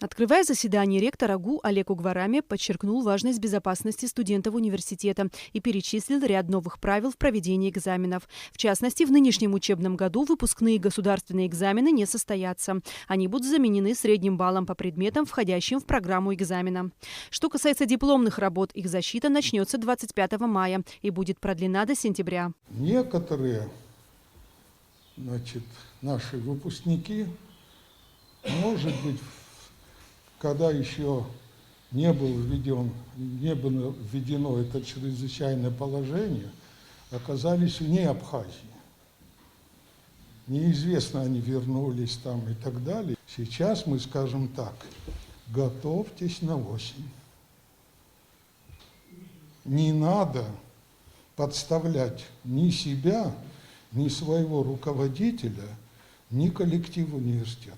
Открывая заседание, ректор АГУ Олег Угварами подчеркнул важность безопасности студентов университета и перечислил ряд новых правил в проведении экзаменов. В частности, в нынешнем учебном году выпускные государственные экзамены не состоятся. Они будут заменены средним баллом по предметам, входящим в программу экзамена. Что касается дипломных работ, их защита начнется 25 мая и будет продлена до сентября. Некоторые, наши выпускники, может быть, когда еще не было введено это чрезвычайное положение, оказались вне Абхазии. Неизвестно, они вернулись там и так далее. Сейчас мы скажем так: готовьтесь на осень. Не надо подставлять ни себя, ни своего руководителя, ни коллектив университета.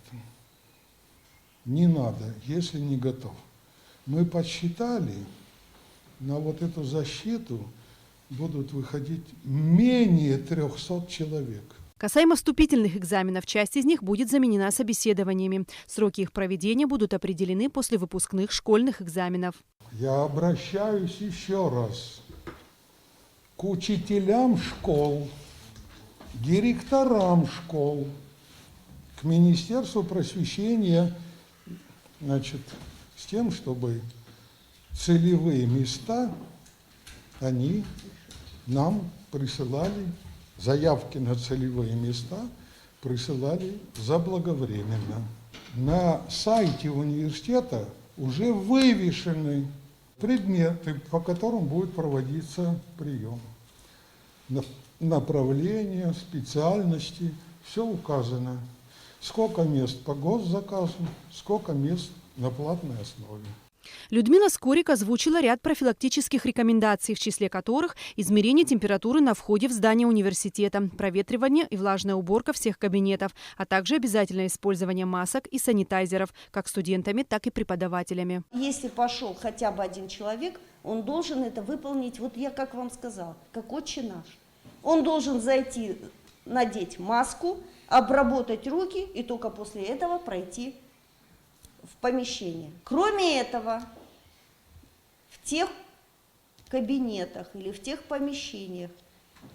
Не надо, если не готов. Мы подсчитали, на вот эту защиту будут выходить менее 300 человек. Касаемо вступительных экзаменов, часть из них будет заменена собеседованиями. Сроки их проведения будут определены после выпускных школьных экзаменов. Я обращаюсь еще раз к учителям школ, директорам школ, к Министерству просвещения, с тем, чтобы целевые места они нам присылали, заявки на целевые места присылали заблаговременно. На сайте университета уже вывешены предметы, по которым будет проводиться прием. Направления, специальности, все указано. Сколько мест по госзаказу, сколько мест на платной основе. Людмила Скорик озвучила ряд профилактических рекомендаций, в числе которых измерение температуры на входе в здание университета, проветривание и влажная уборка всех кабинетов, а также обязательное использование масок и санитайзеров как студентами, так и преподавателями. Если пошел хотя бы один человек, он должен это выполнить, вот я как вам сказала, как отче наш. Он должен зайти, надеть маску, обработать руки и только после этого пройти в помещение. Кроме этого, в тех кабинетах или в тех помещениях,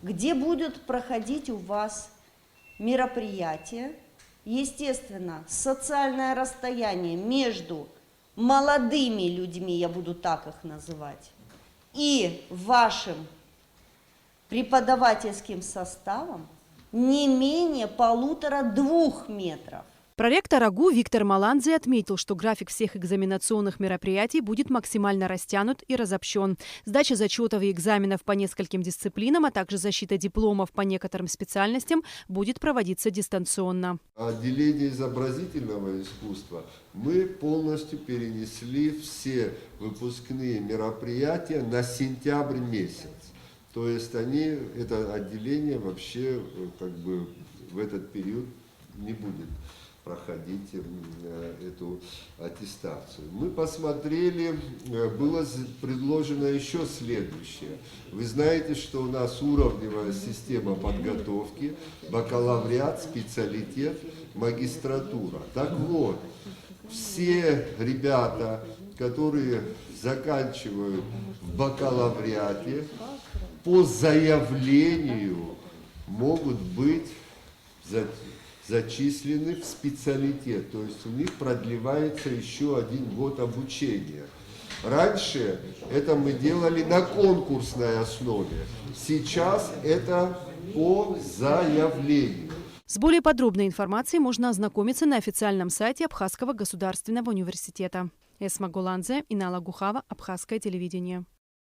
где будут проходить у вас мероприятия, естественно, социальное расстояние между молодыми людьми, я буду так их называть, и вашим преподавательским составом не менее 1,5–2 метров. Проректор АГУ Виктор Маландзе отметил, что график всех экзаменационных мероприятий будет максимально растянут и разобщен. Сдача зачетов и экзаменов по нескольким дисциплинам, а также защита дипломов по некоторым специальностям будет проводиться дистанционно. Отделение изобразительного искусства мы полностью перенесли все выпускные мероприятия на сентябрь месяц. То есть это отделение вообще в этот период не будет проходить эту аттестацию. Мы посмотрели, было предложено еще следующее. Вы знаете, что у нас уровневая система подготовки, бакалавриат, специалитет, магистратура. Так вот, все ребята, которые заканчивают в бакалавриате, по заявлению могут быть зачислены в специалитет, то есть у них продлевается еще 1 год обучения. Раньше это мы делали на конкурсной основе, сейчас это по заявлению. С более подробной информацией можно ознакомиться на официальном сайте Абхазского государственного университета. Эсма Голандзе, Инала Гухава, Абхазское телевидение.